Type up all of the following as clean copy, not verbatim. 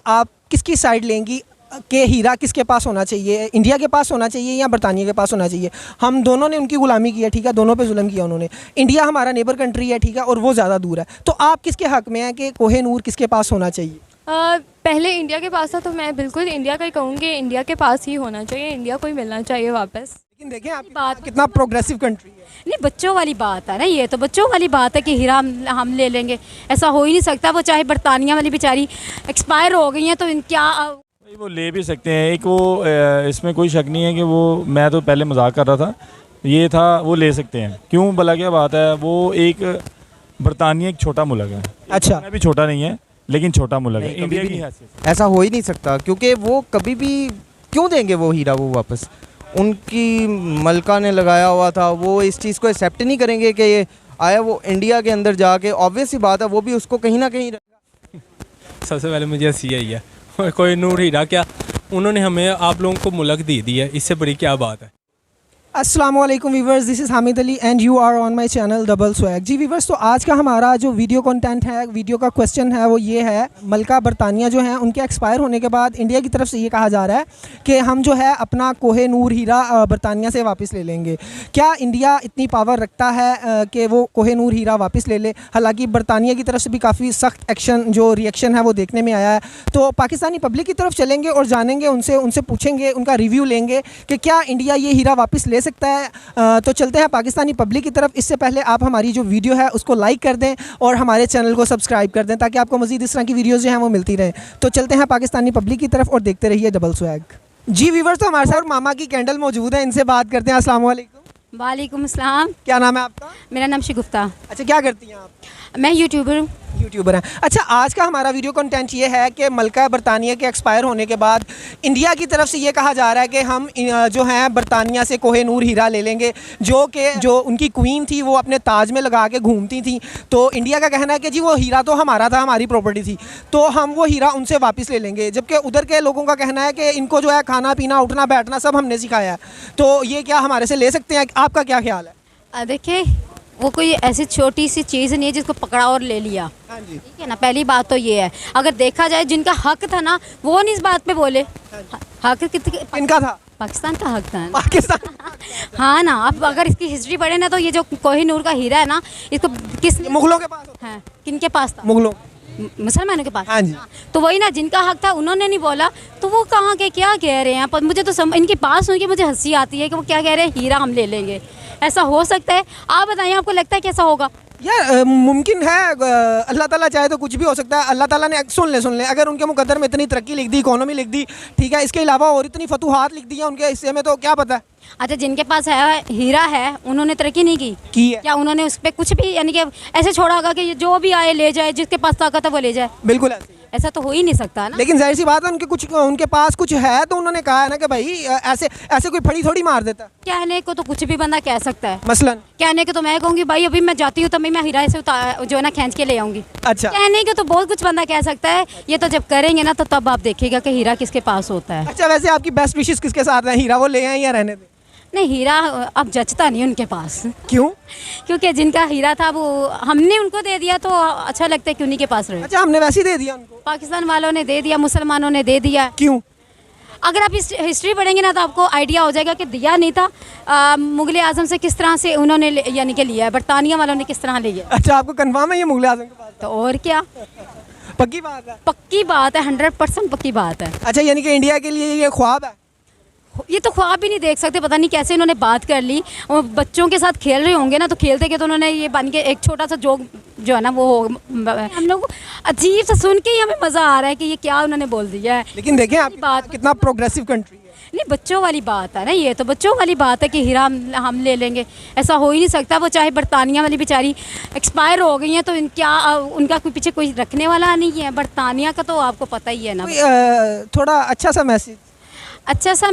आप किसकी साइड लेंगी कि हीरा किसके पास होना चाहिए, इंडिया के पास होना चाहिए या बरतानिया के पास होना चाहिए? हम दोनों ने उनकी गुलामी की है, ठीक है, दोनों पे जुल्म किया उन्होंने। इंडिया हमारा नेबर कंट्री है, ठीक है, और वो ज़्यादा दूर है। तो आप किसके हक़ में हैं कि कोहिनूर किसके पास होना चाहिए? पहले इंडिया के पास था तो मैं बिल्कुल इंडिया का ही कहूँगी, इंडिया के पास ही होना चाहिए, इंडिया को ही मिलना चाहिए वापस। लेकिन देखें आपकी बात कितना प्रोग्रेसिव कंट्री है। नहीं, बच्चों वाली बात है ना, ये तो बच्चों वाली बात है कि हीरा हम ले लेंगे, ऐसा हो ही नहीं सकता। वो चाहे बरतानिया वाली बेचारी एक्सपायर हो गई हैं तो क्या वो ले भी सकते हैं। एक वो इसमें कोई शक नहीं है कि वो, मैं तो पहले मजाक कर रहा था, ये था वो ले सकते हैं। क्यों भला क्या बात है, वो एक बरतानिया एक छोटा मुल्क है। अच्छा, भी छोटा नहीं है लेकिन छोटा मुल्क है इंडिया की हैसियत। ऐसा हो ही नहीं सकता क्योंकि वो कभी भी क्यों देंगे वो हीरा वो वापस? उनकी मलका ने लगाया हुआ था, वो इस चीज़ को एक्सेप्ट नहीं करेंगे कि ये आया वो इंडिया के अंदर जाके। ऑब्वियस ही बात है वो भी उसको कहीं ना कहीं सबसे पहले मुझे हंसी आई है, कोहिनूर हीरा क्या, उन्होंने हमें आप लोगों को मुल्क दे दी है, इससे बड़ी क्या बात है। अस्सलाम वालेकुम viewers, this is Hamid Ali and you are on my channel double swag. जी व्यूवर्स, तो आज का हमारा जो वीडियो कंटेंट है, वीडियो का क्वेश्चन है वो ये है, मलका बरतानिया जो हैं उनके एक्सपायर होने के बाद इंडिया की तरफ से ये कहा जा रहा है कि हम जो है अपना कोहिनूर हीरा बरतानिया से वापस ले लेंगे। क्या इंडिया इतनी पावर रखता है कि वो कोहिनूर हीरा वापस ले ले? हालांकि बरतानिया की तरफ से भी काफ़ी सख्त एक्शन जो रिएक्शन है वो देखने में आया है। तो पाकिस्तानी पब्लिक की तरफ चलेंगे और जानेंगे उनसे पूछेंगे, उनका रिव्यू लेंगे कि क्या इंडिया ये हीरा वापस ले सकता है। तो चलते हैं पाकिस्तानी पब्लिक की तरफ। इससे पहले आप हमारी जो वीडियो है उसको लाइक कर दें और हमारे चैनल को सब्सक्राइब कर दें ताकि आपको मज़ीद इस तरह की वीडियोज़ जो हैं वो मिलती रहें। तो चलते हैं पाकिस्तानी पब्लिक की तरफ और देखते रहिए डबल स्वैग। जी व्यूवर्स, तो हमारे साथ मामा की कैंडल मौजूद है, इनसे बात करते हैं। अस्सलाम वालेकुम। वालेकुम अस्सलाम। क्या नाम है आपका? मेरा नाम शिगुफ्ता। अच्छा, क्या करती हैं आप? मैं यूट्यूबर हूँ। यूट्यूबर हैं। अच्छा, आज का हमारा वीडियो कंटेंट ये है कि मलका बरतानिया के एक्सपायर होने के बाद इंडिया की तरफ से ये कहा जा रहा है कि हम जो हैं बरतानिया से कोहिनूर हीरा ले लेंगे, जो उनकी क्वीन थी वो अपने ताज में लगा के घूमती थी। तो इंडिया का कहना है कि जी वो हीरा तो हमारा था, हमारी प्रॉपर्टी थी, तो हम वो हीरा उनसे वापस ले लेंगे। जबकि उधर के लोगों का कहना है कि इनको जो है खाना पीना उठना बैठना सब हमने सिखाया है। तो ये क्या हमारे से ले सकते हैं? आपका क्या ख्याल है? देखिए, वो कोई ऐसी छोटी सी चीज़ नहीं है जिसको पकड़ा और ले लिया। हाँ जी, ठीक है ना, पहली बात तो ये है। अगर देखा जाए जिनका हक था ना वो नहीं इस बात पे बोले। हक इनका था, पाकिस्तान का हक था। पाकिस्तान। हाँ ना, आप अगर इसकी हिस्ट्री पढ़े ना तो ये जो कोहिनूर का हीरा है ना, इसको किस मुगलों के पास है, किनके पास था? मुगलों, मुसलमानों के पास। हाँ जी। तो वही ना, जिनका हक था उन्होंने नहीं बोला, तो वो कहाँ के क्या कह रहे हैं? पर मुझे तो इनकी बात सुन के मुझे हंसी आती है कि वो क्या कह रहे हैं, हीरा हम ले लेंगे। ऐसा हो सकता है? आप बताइए, आपको लगता है कैसा होगा? यार मुमकिन है, अल्लाह ताला चाहे तो कुछ भी हो सकता है। अल्लाह ताला ने सुन ले अगर उनके मुकद्दर में इतनी तरक्की लिख दी, इकोनॉमी लिख दी, ठीक है, इसके अलावा और इतनी फतूहात लिख दी है उनके हिस्से में, तो क्या पता है। अच्छा, जिनके पास है हीरा है उन्होंने तरक्की नहीं की है? क्या उन्होंने उस पर कुछ भी, यानी कि ऐसे छोड़ा होगा कि जो भी आए ले जाए, जिसके पास ताकत है वो ले जाए? बिल्कुल ऐसे ही है। ऐसा तो हो ही नहीं सकता ना। लेकिन जाहिर सी बात है उनके पास कुछ है तो उन्होंने कहा है ना कि भाई ऐसे कोई फड़ी थोड़ी मार देता। कहने को तो कुछ भी बंदा कह सकता है। मसलन कहने को तो मैं कहूँगी भाई अभी मैं जाती हूँ तभी मैं हीरा से जो है ना खींच के ले आऊँगी। अच्छा, कहने को तो बहुत कुछ बंदा कह सकता है, ये तो जब करेंगे ना तो तब आप देखिएगा कि हीरा किसके पास होता है। अच्छा, वैसे आपकी बेस्ट विशेस किसके साथ है? हीरा वो ले आए या रहने दें? नहीं, हीरा अब जचता नहीं उनके पास। क्यों? क्योंकि जिनका हीरा था वो हमने उनको दे दिया तो अच्छा लगता है कि उन्हीं के पास रहे। अच्छा, हमने वैसे ही दे दिया उनको? पाकिस्तान वालों ने दे दिया, मुसलमानों ने दे दिया। क्यों? अगर आप इस हिस्ट्री पढ़ेंगे ना तो आपको आइडिया हो जाएगा कि दिया नहीं था। मुगल आजम से किस तरह से उन्होंने यानी कि लिया है, बरतानिया वालों ने किस तरह लिया। अच्छा, आपको कंफर्म है ये मुगल आजम के पास? तो और क्या, पक्की बात है? पक्की बात है, 100% पक्की बात है। अच्छा, यानी कि इंडिया के लिए ये ख्वाब है? ये तो ख्वाब भी नहीं देख सकते, पता नहीं कैसे इन्होंने बात कर ली। और बच्चों के साथ खेल रहे होंगे ना, तो खेलते के तो उन्होंने ये बन के एक छोटा सा जोक जो है ना वो हम लोग अजीब सा सुन के ही हमें मज़ा आ रहा है कि ये क्या उन्होंने बोल दिया है। लेकिन देखें आपकी बात कितना प्रोग्रेसिव कंट्री है। नहीं, बच्चों वाली बात है ना, ये तो बच्चों वाली बात है कि हीरा हम ले लेंगे, ऐसा हो ही नहीं सकता। वो चाहे बरतानिया वाली बेचारी एक्सपायर हो गई हैं तो क्या उनका कोई पीछे कोई रखने वाला नहीं है? बरतानिया का तो आपको पता ही है ना। थोड़ा अच्छा सा मैसेज अच्छा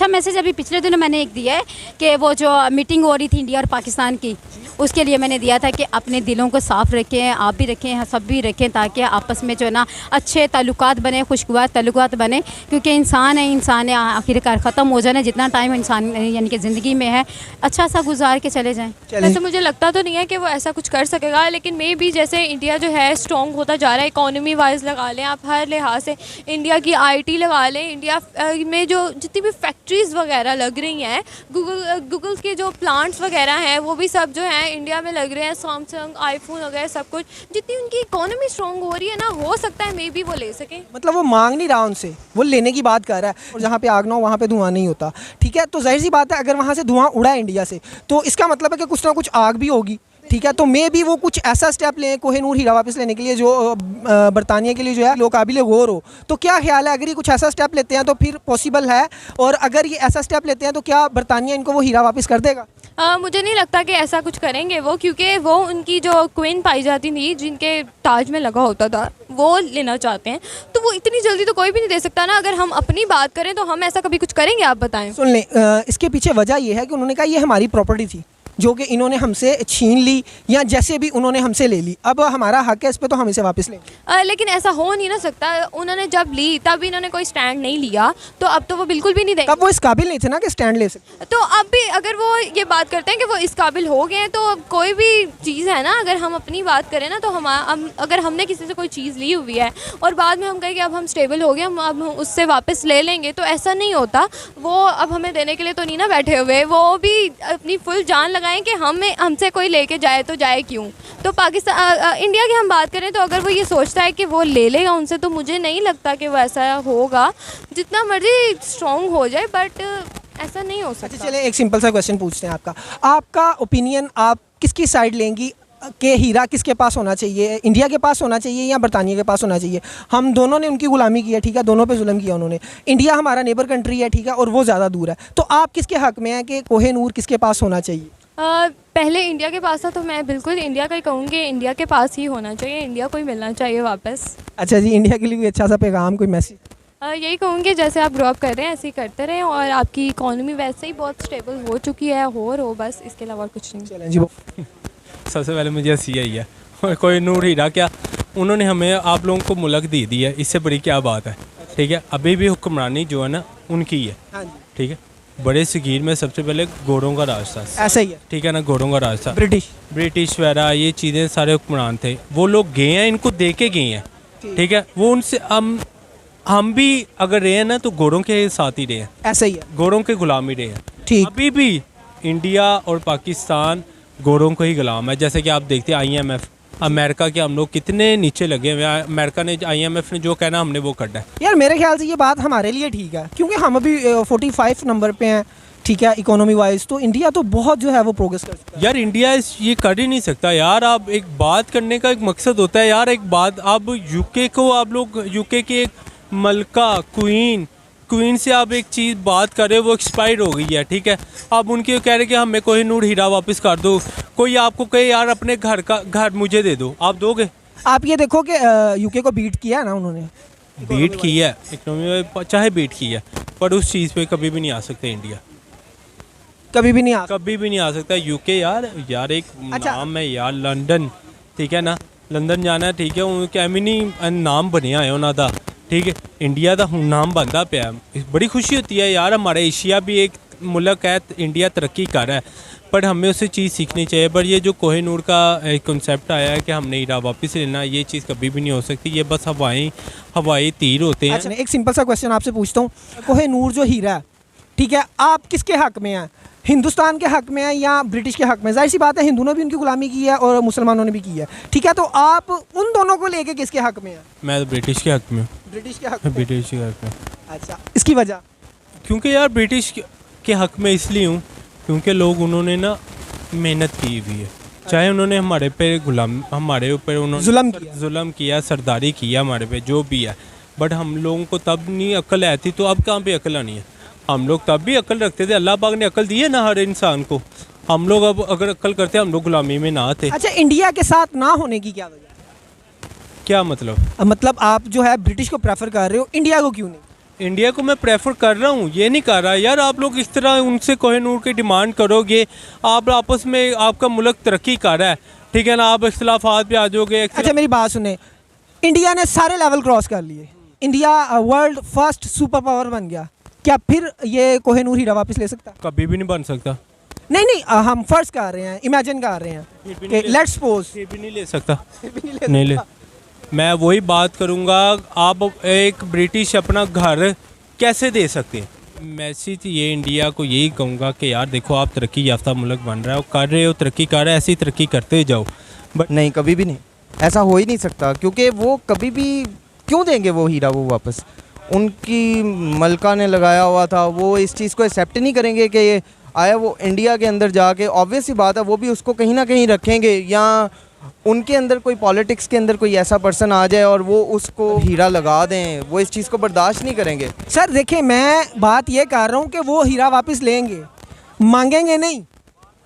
मैसेज अभी पिछले दिनों मैंने एक दिया है कि वो जो मीटिंग हो रही थी इंडिया और पाकिस्तान की, उसके लिए मैंने दिया था कि अपने दिलों को साफ़ रखें, आप भी रखें, सब भी रखें, ताकि आपस में जो है ना अच्छे ताल्लुकात बने, खुशगवार ताल्लुकात बने, क्योंकि इंसान है आखिरकार ख़त्म हो जाना, जितना टाइम इंसान यानी कि ज़िंदगी में है अच्छा सा गुजार के चले जाएँ। वैसे मुझे लगता तो नहीं है कि वो ऐसा कुछ कर सकेगा, लेकिन मे भी जैसे इंडिया जो है स्ट्रॉन्ग होता जा रहा है, इकोनॉमी वाइज लगा लें आप, हर लिहाज से इंडिया की IT लगा लें, इंडिया में जो जितनी भी फैक्ट्रीज़ वगैरह लग रही हैं, गूगल के जो प्लांट्स वगैरह हैं वो भी सब जो हैं इंडिया में लग रहे हैं, सैमसंग, आईफोन वगैरह सब कुछ, जितनी उनकी इकोनॉमी स्ट्रॉन्ग हो रही है ना, हो सकता है मे बी वो ले सकें। मतलब वो मांग नहीं रहा उनसे, वो लेने की बात कर रहा है। और जहाँ पे आग ना हो वहाँ पे धुआं नहीं होता, ठीक है। तो जाहिर सी बात है अगर वहाँ से धुआं उड़ा है इंडिया से, तो इसका मतलब है कि कुछ ना कुछ आग भी होगी, ठीक है। तो मे भी वो कुछ ऐसा स्टेप लें कोहिनूर हीरा वापस लेने के लिए जो बरतानिया के लिए जो है लोग काबिल गौर हो। तो क्या ख्याल है, अगर ये कुछ ऐसा स्टेप लेते हैं तो फिर पॉसिबल है, और अगर ये ऐसा स्टेप लेते हैं तो क्या बरतानिया इनको वो हीरा वापस कर देगा? मुझे नहीं लगता कि ऐसा कुछ करेंगे वो, क्योंकि वो उनकी जो क्वीन पाई जाती थी जिनके ताज में लगा होता था, वो लेना चाहते हैं, तो वो इतनी जल्दी तो कोई भी नहीं दे सकता ना। अगर हम अपनी बात करें तो हम ऐसा कभी कुछ करेंगे? आप बताएं। सुन लें, इसके पीछे वजह ये है कि उन्होंने कहा ये हमारी प्रॉपर्टी थी जो कि इन्होंने हमसे छीन ली, या जैसे भी उन्होंने हमसे ले ली, अब हमारा हक है इस पे, तो हम इसे वापस लेंगे। लेकिन ऐसा हो नहीं ना सकता, उन्होंने जब ली तब इन्होंने कोई स्टैंड नहीं लिया, तो अब तो वो बिल्कुल भी नहीं देंगे। तब वो इस काबिल नहीं थे ना कि स्टैंड ले सके। तो अब भी अगर वो ये बात करते हैं कि वो इस काबिल हो गए हैं, तो कोई भी चीज़ है ना, अगर हम अपनी बात करें ना, तो अगर हमने किसी से कोई चीज़ ली हुई है और बाद में हम कहें कि अब हम स्टेबल हो गए, हम अब उससे वापस ले लेंगे, तो ऐसा नहीं होता। वो अब हमें देने के लिए तो नहीं ना बैठे हुए, वो भी अपनी फुल जान लगाएं कि हमसे कोई लेके जाए तो जाए क्यों। तो पाकिस्तान इंडिया की हम बात करें तो अगर वो ये सोचता है कि वो ले लेगा उनसे, तो मुझे नहीं लगता कि वो ऐसा होगा, जितना मर्जी स्ट्रॉन्ग हो जाए, बट ऐसा नहीं हो सकता। चलिए एक सिंपल सा क्वेश्चन पूछते हैं आपका ओपिनियन, आप किसकी साइड लेंगी कि हीरा किसके पास होना चाहिए, इंडिया के पास होना चाहिए या बरतानिया के पास होना चाहिए? हम दोनों ने उनकी गुलामी की है, ठीक है, दोनों पे जुल्म किया उन्होंने। इंडिया हमारा नेबर कंट्री है, ठीक है, और वो ज़्यादा दूर है। तो आप किसके हक़ में हैं कि कोहिनूर किसके पास होना चाहिए? पहले इंडिया के पास था, तो मैं बिल्कुल इंडिया का ही कहूँगी, इंडिया के पास ही होना चाहिए, इंडिया को ही मिलना चाहिए वापस। अच्छा जी, इंडिया के लिए कोई अच्छा सा पैगाम, कोई मैसेज? यही कहूँगी जैसे आप ग्रो अप कर रहे हैं ऐसे ही करते रहें, और आपकी इकोनॉमी वैसे ही बहुत स्टेबल हो चुकी है, हो बस, इसके अलावा कुछ नहीं। चलें जी। वो सबसे पहले मुझे यही है, और कोई नूर हीरा क्या, उन्होंने हमें आप लोगों को मुल्क दे दी है, इससे बड़ी क्या बात है, ठीक है। अभी भी हुक्मरानी जो है ना उनकी है, ठीक है। बड़े सगीर में सबसे पहले गोरों का राज था, ऐसा ही है, ठीक है ना, गोरों का राज था, ब्रिटिश वगैरह ये चीज़ें सारे हुक्मरान थे, वो लोग गए हैं, इनको दे के गए हैं, ठीक है। वो उनसे हम भी अगर रहे हैं ना तो गोरों के साथ ही रहे हैं, ऐसा ही है, गोरों के गुलाम ही रहे हैं, ठीक। अभी भी इंडिया और पाकिस्तान गोरों को ही गुलाम है। जैसे कि आप देखते हैं IMF, अमेरिका के हम लोग कितने नीचे लगे हुए हैं, अमेरिका ने IMF ने जो कहना हमने वो करना है। यार मेरे ख्याल से ये बात हमारे लिए ठीक है, क्योंकि हम अभी 45 नंबर पे हैं, ठीक है, इकोनॉमी वाइज। तो इंडिया तो बहुत जो है वो प्रोग्रेस कर सकता है। यार इंडिया ये कर ही नहीं सकता यार। आप एक बात करने का एक मकसद होता है यार, एक बात आप UK को, आप लोग UK की एक मलका क्वीन से आप एक चीज़ बात कर रहे हो, वो एक्सपायर हो गई है, ठीक है। आप उनकी कह रहे कि हमें कोहिनूर हीरा वापस कर दो, कोई आपको कहे यार अपने घर मुझे दे दो, आप दोगे? आप ये देखो कि UK को बीट किया है ना उन्होंने, बीट किया है इकोनॉमी में, चाहे बीट किया, पर उस चीज़ पे कभी भी नहीं आ सकते इंडिया, कभी भी नहीं आ सकता। UK यार एक नाम है यार, लंदन, ठीक है ना, लंदन जाना, ठीक है, उनके एमिनी नाम बनया है उन्हों का, ठीक है। इंडिया का हूँ नाम बनता पाया, बड़ी खुशी होती है यार। हमारा एशिया भी एक मुल्क है, इंडिया तरक्की कर रहा है, पर हमें उससे चीज़ सीखनी चाहिए। पर ये जो कोहिनूर का कॉन्सेप्ट आया है कि हमने हीरा वापस लेना, ये चीज़ कभी भी नहीं हो सकती, ये बस हवाई तीर होते हैं। अच्छा, एक सिंपल सा क्वेश्चन आपसे पूछता हूँ, कोहिनूर जो हीरा है, ठीक है, आप किसके हक़ में हैं? हिंदुस्तान के हक़ में है या ब्रिटिश के हक़ में? जाहिर सी बात है हिंदुओं ने भी उनकी गुलामी की है और मुसलमानों ने भी की है, ठीक है। तो आप उन दोनों को लेके किसके हक़ में हैं? मैं तो ब्रिटिश के हक़ में हूँ। ब्रिटिश के हक़ में? ब्रिटिश के हक़ में। अच्छा, इसकी वजह? क्योंकि यार ब्रिटिश के हक़ में इसलिए हूँ क्योंकि लोग उन्होंने ना मेहनत की हुई है, चाहे उन्होंने हमारे ऊपर उन्होंने जुल्म किया, सरदारी किया हमारे पे, जो भी है, बट हम लोगों को तब नहीं अक्ल आई थी, तो अब कहाँ पे अक्ल आनी है? हम लोग तब भी अक्ल रखते थे, अल्लाह पाक ने अक्ल दी है ना हर इंसान को। हम लोग अब अगर अक्ल करते हम लोग गुलामी में ना थे। अच्छा, इंडिया के साथ ना होने की क्या वजह? क्या मतलब? मतलब आप जो है ब्रिटिश को प्रेफर कर रहे हो, इंडिया को क्यों नहीं? इंडिया को मैं प्रेफर कर रहा हूँ, ये नहीं कर रहा यार। आप लोग इस तरह उनसे कोहिनूर की डिमांड करोगे, आप आपस में आपका मुल्क तरक्की कर रहा है, ठीक है ना, आप इख्तलाफात पे आ जाओगे। अच्छा मेरी बात सुने, इंडिया ने सारे लेवल क्रॉस कर लिए, India world first super power बन गया, क्या फिर ये कोहिनूर हीरा वापस ले सकता? कभी भी नहीं बन सकता। नहीं नहीं, हम फर्ज कर रहे हैं, इमेजिन कर रहे हैं कि लेट्स सपोज ये भी नहीं ले सकता, नहीं ले। मैं वही बात करूँगा, आप एक ब्रिटिश अपना घर कैसे दे सकते हैं? मैसेज ये इंडिया को यही कहूँगा कि यार देखो, आप तरक्की याफ्ता मुल्क बन रहा है, कर रहे हो, तरक्की कर रहे हो, ऐसी तरक्की करते जाओ। बट नहीं, कभी भी नहीं, ऐसा हो ही नहीं सकता, क्योंकि वो कभी भी क्यों देंगे वो हीरा वो वापस? उनकी मलका ने लगाया हुआ था, वो इस चीज़ को एक्सेप्ट नहीं करेंगे कि ये आया वो इंडिया के अंदर जाके। ऑब्वियस ही बात है, वो भी उसको कहीं ना कहीं रखेंगे, या उनके अंदर कोई पॉलिटिक्स के अंदर कोई ऐसा पर्सन आ जाए और वो उसको हीरा लगा दें, वो इस चीज़ को बर्दाश्त नहीं करेंगे। सर देखिए, मैं बात ये कर रहा हूँ कि वो हीरा वापस लेंगे, मांगेंगे नहीं।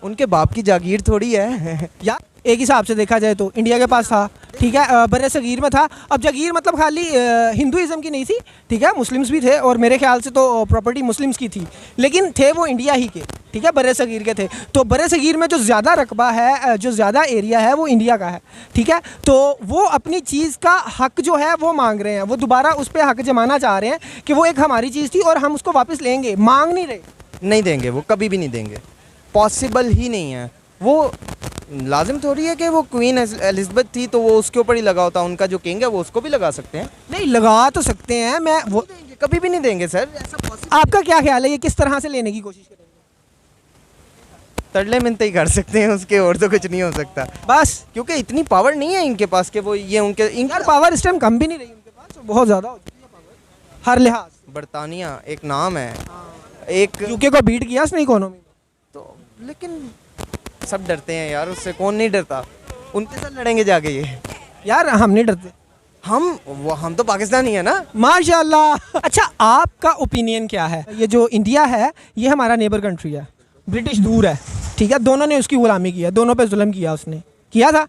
उनके बाप की जागीर थोड़ी है या एक हिसाब से देखा जाए तो इंडिया के पास था, ठीक है, बरे सगीर में था। अब जागीर मतलब खाली हिंदुइज़्म की नहीं थी, ठीक है, मुस्लिम्स भी थे, और मेरे ख्याल से तो प्रॉपर्टी मुस्लिम्स की थी, लेकिन थे वो इंडिया ही के, ठीक है, बरे सगीर के थे। तो बरे सगीर में जो ज़्यादा रकबा है, जो ज़्यादा एरिया है, वो इंडिया का है, ठीक है। तो वो अपनी चीज़ का हक जो है वो मांग रहे हैं, वो दोबारा उस पर हक जमाना चाह रहे हैं कि वो एक हमारी चीज़ थी और हम उसको वापस लेंगे, मांग नहीं रहे। नहीं देंगे, वो कभी भी नहीं देंगे, पॉसिबल ही नहीं है। वो लाजिम थोड़ी है कि वो क्वीन एलिज़ाबेथ थी तो वो उसके ऊपर ही लगा होता, उनका जो किंग है वो उसको भी लगा सकते हैं। नहीं, लगा तो सकते हैं, मैं वो कभी भी नहीं देंगे सर, ऐसा पॉसिबल। आपका क्या ख्याल है, ये किस तरह से लेने की कोशिश करेंगे? तरले मिनते ही कर सकते हैं उसके, और तो कुछ नहीं हो सकता बस क्योंकि इतनी पावर नहीं है इनके पास कि वो ये उनके यार पावर इस टाइम कम भी नहीं रही उनके पास, बहुत ज़्यादा हो चुकी है पावर हर लिहाज। बरतानिया एक नाम है, एक यूके को बीट किया उसने इकोनॉमी में। तो लेकिन सब डरते हैं यार उससे, कौन नहीं डरता? उनके साथ लड़ेंगे जाके ये। यार हम नहीं डरते, हम तो पाकिस्तानी है ना। माशाल्लाह। अच्छा आपका ओपिनियन क्या है? ये जो इंडिया है ये हमारा नेबर कंट्री है, ब्रिटिश दूर है, ठीक है, दोनों ने उसकी गुलामी की है, दोनों पे जुल्म किया, उसने किया था,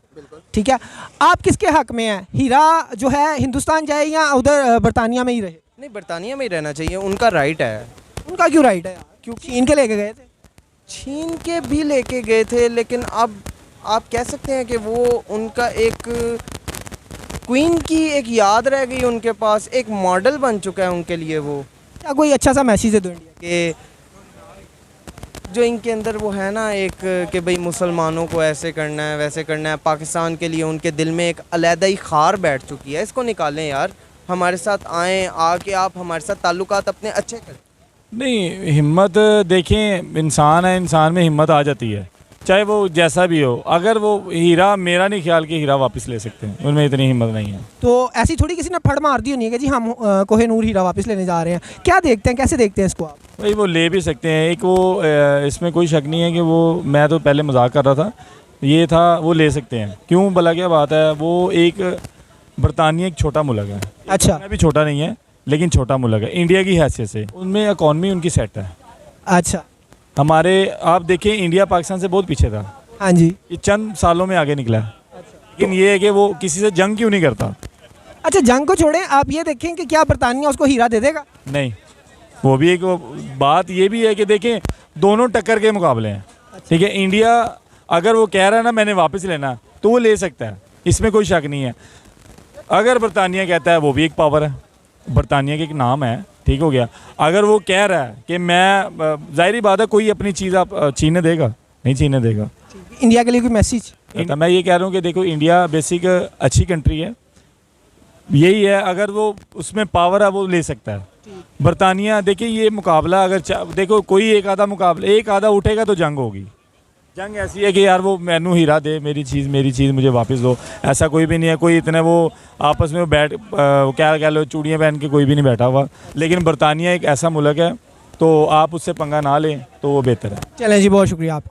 ठीक है। आप किसके हक में हैं? हीरा जो है हिंदुस्तान जाए या उधर बरतानिया में ही रहे? नहीं, बरतानिया में ही रहना चाहिए, उनका राइट है। उनका क्यों राइट है यार? क्योंकि छीन के लेके गए थे। छीन के भी लेके गए थे, लेकिन अब आप कह सकते हैं कि वो उनका एक क्वीन की एक याद रह गई उनके पास, एक मॉडल बन चुका है उनके लिए वो। क्या कोई अच्छा सा मैसेज दे दो इंडिया कि जो इनके अंदर वो है ना एक कि भाई मुसलमानों को ऐसे करना है वैसे करना है, पाकिस्तान के लिए उनके दिल में एक अलहदा ही खार बैठ चुकी है। इसको निकालें यार, हमारे साथ आएँ, आके आप हमारे साथ ताल्लुकात अपने अच्छे करें। नहीं, हिम्मत देखें, इंसान है, इंसान में हिम्मत आ जाती है, चाहे वो जैसा भी हो। अगर वो हीरा, मेरा नहीं ख्याल कि हीरा वापस ले सकते हैं, उनमें इतनी हिम्मत नहीं है। तो ऐसी थोड़ी किसी ने फड़ मार दी होनी है कि जी हम कोहिनूर हीरा वापस लेने जा रहे हैं। क्या देखते हैं, कैसे देखते हैं इसको आप? भाई वो ले भी सकते हैं, एक वो इसमें कोई शक नहीं है कि वो, मैं तो पहले मजाक कर रहा था, ये था, वो ले सकते हैं। क्यों भला क्या बात है? वो एक बरतानिया एक छोटा मुल्क है, अच्छा, इतना भी छोटा नहीं है लेकिन छोटा मुल्क है इंडिया की हैसियत से, उनमें इकॉनमी उनकी सेट है। अच्छा, हमारे आप देखिए, इंडिया पाकिस्तान से बहुत पीछे था, हाँ जी, ये चंद सालों में आगे निकला है। लेकिन ये है कि वो किसी से जंग क्यों नहीं करता? अच्छा जंग को छोड़ें, आप ये देखें कि क्या बरतानिया उसको हीरा दे देगा? नहीं, वो भी एक बात ये भी है कि देखें, दोनों टक्कर के मुकाबले हैं, ठीक है। इंडिया अगर वो कह रहा है ना मैंने वापस लेना, तो वो ले सकता है, इसमें कोई शक नहीं है। अगर बरतानिया कहता है, वो भी एक पावर है, बरतानिया का एक नाम है, ठीक हो गया। अगर वो कह रहा है कि मैं, जाहिर बात है कोई अपनी चीज़ आप छीनने देगा? नहीं छीनने देगा। इंडिया के लिए कोई मैसेज? मैं ये कह रहा हूँ कि देखो, इंडिया बेसिक अच्छी कंट्री है, यही है, अगर वो उसमें पावर है वो ले सकता है। बरतानिया देखिए, ये मुकाबला अगर देखो, कोई एक आधा मुकाबला, एक आधा उठेगा तो जंग होगी। जंग ऐसी है कि यार वो मैनू हीरा दे, मेरी चीज़ मुझे वापस दो, ऐसा कोई भी नहीं है। कोई इतने वो आपस में बैठ क्या कह लो, चूड़ियाँ पहन के कोई भी नहीं बैठा हुआ। लेकिन बरतानिया एक ऐसा मुल्क है, तो आप उससे पंगा ना लें तो वो बेहतर है। चलें जी, बहुत शुक्रिया आपका।